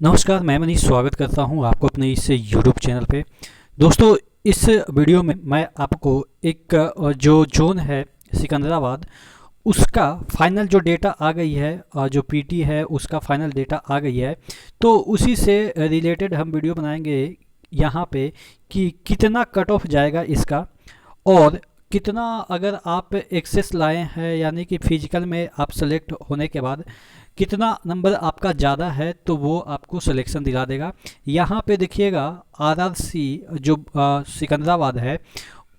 नमस्कार, मैं मनीष स्वागत करता हूं आपको अपने इस यूट्यूब चैनल पे। दोस्तों, इस वीडियो में मैं आपको एक जो जोन है सिकंदराबाद, उसका फाइनल जो डेटा आ गई है, जो पीटी है उसका फाइनल डेटा आ गई है, तो उसी से रिलेटेड हम वीडियो बनाएंगे यहाँ पे कि कितना कट ऑफ जाएगा इसका, और कितना अगर आप एक्सेस लाए हैं यानी कि फिजिकल में आप सेलेक्ट होने के बाद कितना नंबर आपका ज़्यादा है तो वो आपको सिलेक्शन दिला देगा। यहाँ पे देखिएगा आरआरसी जो सिकंदराबाद है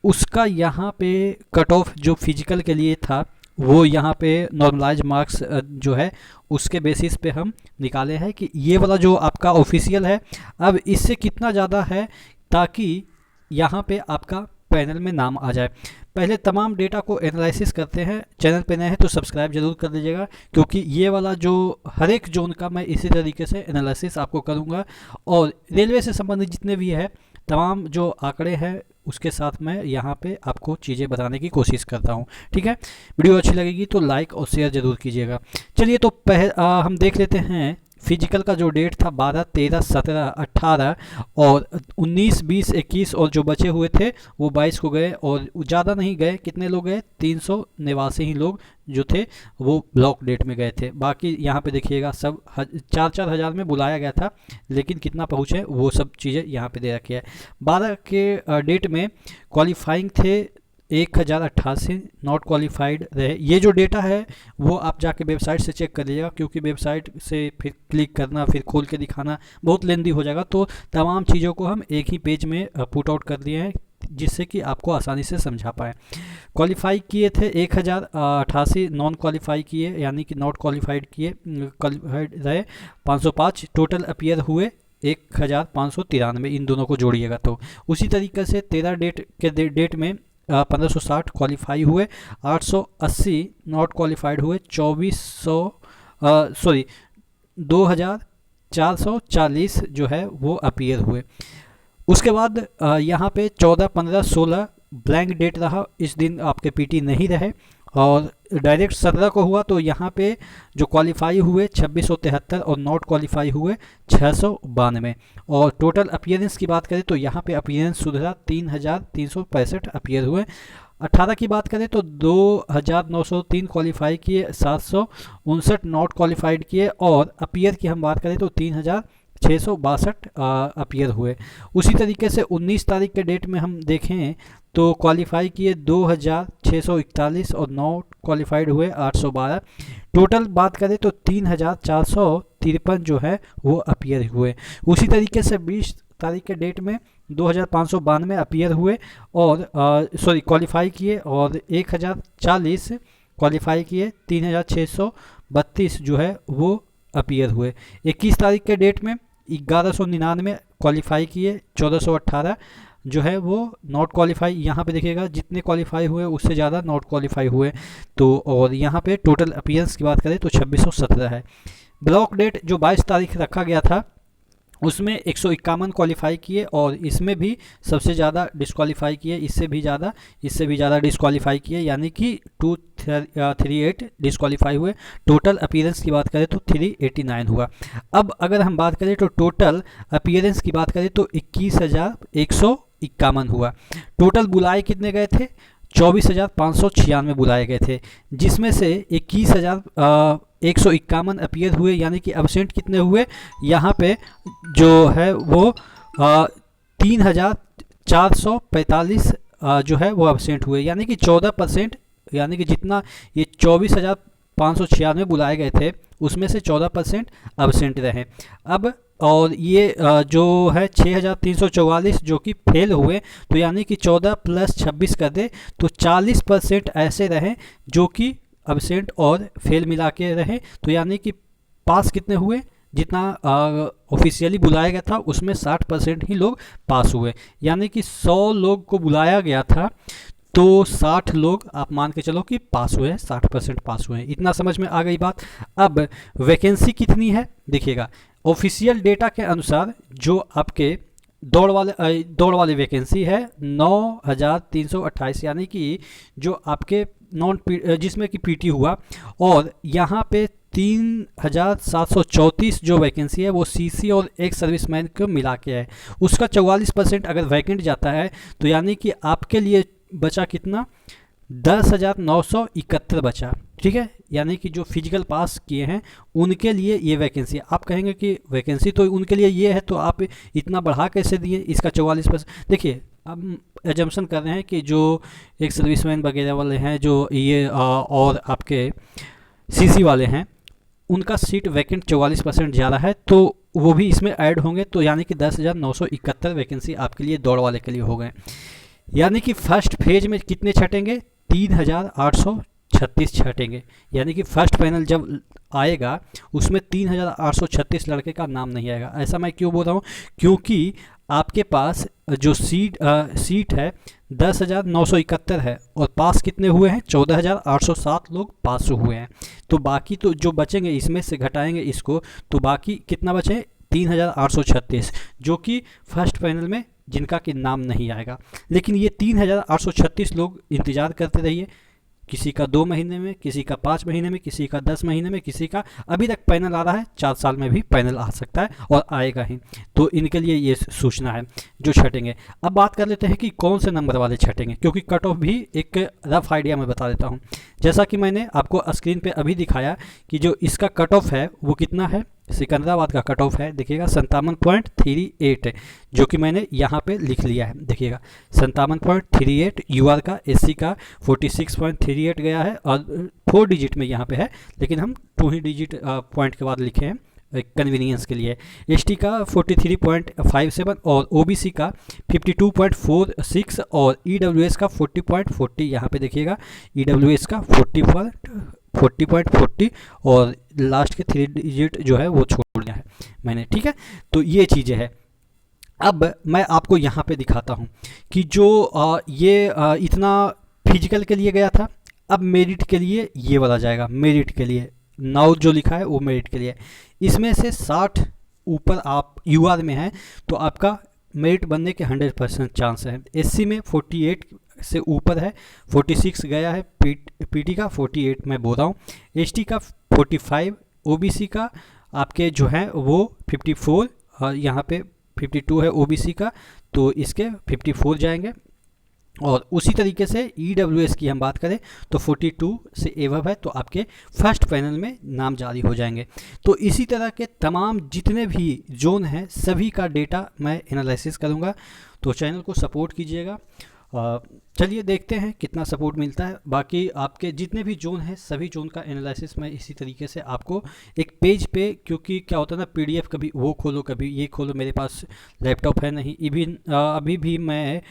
उसका यहाँ पे कट ऑफ जो फिजिकल के लिए था वो यहाँ पे नॉर्मलाइज मार्क्स जो है उसके बेसिस पे हम निकाले हैं कि ये वाला जो आपका ऑफिशियल है अब इससे कितना ज़्यादा है ताकि यहाँ पे आपका पैनल में नाम आ जाए। पहले तमाम डेटा को एनालिसिस करते हैं। चैनल पे नए हैं तो सब्सक्राइब जरूर कर दीजिएगा, क्योंकि ये वाला जो हर एक जोन का मैं इसी तरीके से एनालिसिस आपको करूँगा, और रेलवे से संबंधित जितने भी है तमाम जो आंकड़े हैं उसके साथ मैं यहाँ पे आपको चीज़ें बताने की कोशिश करता हूँ। ठीक है, वीडियो अच्छी लगेगी तो लाइक और शेयर ज़रूर कीजिएगा। चलिए तो हम देख लेते हैं फिजिकल का जो डेट था 12, 13, 17, 18 और 19, 20, 21 और जो बचे हुए थे वो 22 को गए, और ज़्यादा नहीं गए। कितने लोग गए? 389 ही लोग जो थे वो ब्लॉक डेट में गए थे। बाकी यहाँ पे देखिएगा सब 4-4 हज़ार में बुलाया गया था, लेकिन कितना पहुँचे वो सब चीज़ें यहाँ पे दे रखी है। 12 के डेट में क्वालिफाइंग थे 1088, नॉट क्वालिफाइड रहे। ये जो डेटा है वो आप जाके वेबसाइट से चेक कर लीजिएगा, क्योंकि वेबसाइट से फिर क्लिक करना फिर खोल के दिखाना बहुत लेंदी हो जाएगा। तो तमाम चीज़ों को हम एक ही पेज में पुट आउट कर दिए हैं जिससे कि आपको आसानी से समझा पाए। क्वालिफाई किए थे 1088, नॉन क्वालिफाई किए यानी कि नॉट क्वालिफाइड किए क्वालिफाइड रहे 505, टोटल अपीयर हुए 1593। इन दोनों को जोड़िएगा तो उसी तरीके से 13 डेट के डेट में 1560 क्वालिफाई हुए, 880 नॉट क्वालिफाइड हुए, 2440 जो है वो अपीयर हुए। उसके बाद यहाँ पे 14, 15, 16 ब्लैंक डेट रहा। इस दिन आपके पीटी नहीं रहे, और डायरेक्ट 17 को हुआ तो यहाँ पे जो क्वालिफाई हुए 2673 और नॉट क्वालिफाई हुए 692। और टोटल अपीयरेंस की बात करें तो यहाँ पे अपीयरेंस सुधरा 3365 अपीयर हुए। 18 की बात करें तो 2903 क्वालिफाई किए, 759 नॉट क्वालिफाइड किए, और अपीयर की हम बात करें तो 3662 अपीयर हुए। उसी तरीके से 19 तारीख के डेट में हम देखें तो क्वालिफाई किए 2641 और नॉट क्वालिफाइड हुए 812। टोटल बात करें तो 3453 जो है वो अपीयर हुए। उसी तरीके से 20 तारीख के डेट में 2592 अपीयर हुए और क्वालिफाई किए, और 1040 क्वालिफाई किए, 3632 जो है वो अपीयर हुए। 21 तारीख के डेट में 1199 क्वालिफाई किए, 1418 जो है वो नॉट क्वालिफाई। यहाँ पे देखिएगा जितने क्वालिफाई हुए उससे ज़्यादा नॉट क्वालिफाई हुए। तो और यहाँ पे टोटल अपीयरेंस की बात करें तो 2617 है। ब्लॉक डेट जो 22 तारीख रखा गया था उसमें 151 क्वालिफाई किए, और इसमें भी सबसे ज़्यादा डिस्क्वालीफाई किए, इससे भी ज़्यादा डिस्क्वालीफाई किए, यानी कि 238 डिस्क्वालीफाई हुए। टोटल अपीयरेंस की बात करें तो 389 हुआ। अब अगर हम बात करें तो टोटल अपीयरेंस की बात करें तो 21,151 हुआ। टोटल बुलाए कितने गए थे? 24,596 बुलाए गए थे, जिसमें से 21,151 अपीयर हुए, यानी कि एब्सेंट कितने हुए? यहाँ पे जो है वो 3,445 जो है वो एब्सेंट हुए, यानी कि 14%। यानी कि जितना ये 24,596 बुलाए गए थे उसमें से 14% एब्सेंट रहे। अब और ये जो है 6,344 जो कि फेल हुए, तो यानी कि 14 + 26 कर दे तो 40% ऐसे रहे जो कि एब्सेंट और फेल मिला के रहे। तो यानी कि पास कितने हुए? जितना ऑफिशियली बुलाया गया था उसमें 60% ही लोग पास हुए, यानी कि 100 लोग को बुलाया गया था तो 60 लोग आप मान के चलो कि पास हुए हैं, 60% पास हुए हैं। इतना समझ में आ गई बात। अब वैकेंसी कितनी है देखिएगा। ऑफिशियल डेटा के अनुसार जो आपके दौड़ वाली वैकेंसी है 9,328, यानी कि जो आपके जिसमें कि पीटी हुआ, और यहाँ पे 3734 जो वैकेंसी है वो सीसी और एक सर्विसमैन को मिला के है। उसका 44% अगर वैकेंट जाता है तो यानी कि आपके लिए बचा कितना, 10,971 बचा। ठीक है, यानी कि जो फिजिकल पास किए हैं उनके लिए ये वैकेंसी। आप कहेंगे कि वैकेंसी तो उनके लिए ये है तो आप इतना बढ़ा कैसे दिए इसका 44%। देखिए, हम एजम्पशन कर रहे हैं कि जो एक सर्विसमैन वगैरह वाले हैं जो ये और आपके सीसी वाले हैं, उनका सीट वैकेंट 44% ज़्यादा है, तो वो भी इसमें ऐड होंगे, तो यानी कि 10,971 वैकेंसी आपके लिए दौड़ वाले के लिए हो गए। यानी कि फर्स्ट फेज में कितने छटेंगे, 3,836 छटेंगे। यानी कि फर्स्ट पैनल जब आएगा उसमें 3,836 लड़के का नाम नहीं आएगा। ऐसा मैं क्यों बोल रहा हूँ, क्योंकि आपके पास जो सीट है 10,971 है और पास कितने हुए हैं, 14,807 लोग पास हुए हैं। तो बाकी तो जो बचेंगे इसमें से घटाएंगे इसको, तो बाकी कितना बचे, 3,836, जो कि फर्स्ट पैनल में जिनका कि नाम नहीं आएगा। लेकिन ये 3,836 लोग इंतज़ार करते रहिए, किसी का 2 महीने में, किसी का 5 महीने में, किसी का 10 महीने में, किसी का अभी तक पैनल आ रहा है, 4 साल में भी पैनल आ सकता है और आएगा ही। तो इनके लिए ये सूचना है जो छटेंगे। अब बात कर लेते हैं कि कौन से नंबर वाले छटेंगे, क्योंकि कट ऑफ भी एक रफ आइडिया मैं बता देता हूँ। जैसा कि मैंने आपको स्क्रीन पे अभी दिखाया कि जो इसका कट ऑफ है वो कितना है, सिकंदराबाद का कट ऑफ है, देखिएगा 57.38, जो कि मैंने यहाँ पे लिख लिया है। देखिएगा 57.38, यूआर का, एससी का 46.38 गया है और 4 डिजिट में यहाँ पे है, लेकिन हम 2 ही डिजिट पॉइंट के बाद लिखे हैं कन्वीनियंस के लिए। एसटी का 43.57 और ओबीसी का 52.46 और ईडब्ल्यूएस का 40.40, यहाँ पे देखिएगा ईडब्ल्यूएस का 40.40 और लास्ट के 3 डिजिट जो है वो छोड़ दिया है मैंने। ठीक है, तो ये चीज़ें हैं। अब मैं आपको यहाँ पे दिखाता हूँ कि जो इतना फिजिकल के लिए गया था, अब मेरिट के लिए ये वाला जाएगा। मेरिट के लिए नाउ जो लिखा है वो मेरिट के लिए, इसमें से 60 ऊपर आप यूआर में हैं तो आपका मेरिट बनने के 100% चांस है। एससी में 48 से ऊपर है, 46 गया है, पीटी का 48 मैं बोल रहा हूँ, एसटी का 45, ओबीसी का आपके जो है वो 54, यहाँ पे 52 है ओबीसी का, तो इसके 54 जाएंगे। और उसी तरीके से ईडब्ल्यूएस की हम बात करें तो 42 से एवब है, तो आपके फर्स्ट पैनल में नाम जारी हो जाएंगे। तो इसी तरह के तमाम जितने भी जोन हैं सभी का डेटा मैं एनालिसिस करूँगा, तो चैनल को सपोर्ट कीजिएगा। चलिए देखते हैं कितना सपोर्ट मिलता है। बाकी आपके जितने भी जोन हैं सभी जोन का एनालिसिस मैं इसी तरीके से आपको एक पेज पे, क्योंकि क्या होता है ना, पीडीएफ कभी वो खोलो कभी ये खोलो, मेरे पास लैपटॉप है नहीं। अभी भी मैं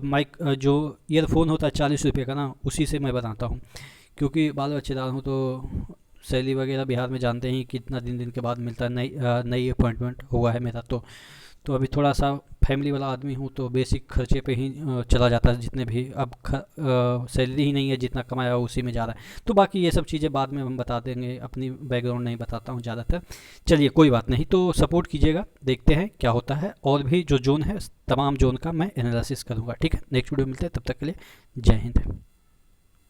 माइक जो ईयरफोन होता है 40 रुपये का ना, उसी से मैं बनाता हूँ, क्योंकि बाल बच्चेदार हूँ तो सैलरी वगैरह बिहार में जानते ही कितना दिन के बाद मिलता है। नई अपॉइंटमेंट हुआ है मेरा, तो अभी थोड़ा सा फैमिली वाला आदमी हूँ, तो बेसिक खर्चे पे ही चला जाता है जितने भी। अब सैलरी ही नहीं है, जितना कमाया हुआ उसी में जा रहा है। तो बाकी ये सब चीज़ें बाद में हम बता देंगे, अपनी बैकग्राउंड नहीं बताता हूँ ज़्यादातर। चलिए कोई बात नहीं, तो सपोर्ट कीजिएगा, देखते हैं क्या होता है। और भी जो जोन है तमाम जोन का मैं एनालिसिस करूँगा। ठीक है, नेक्स्ट वीडियो मिलते हैं, तब तक के लिए जय हिंद।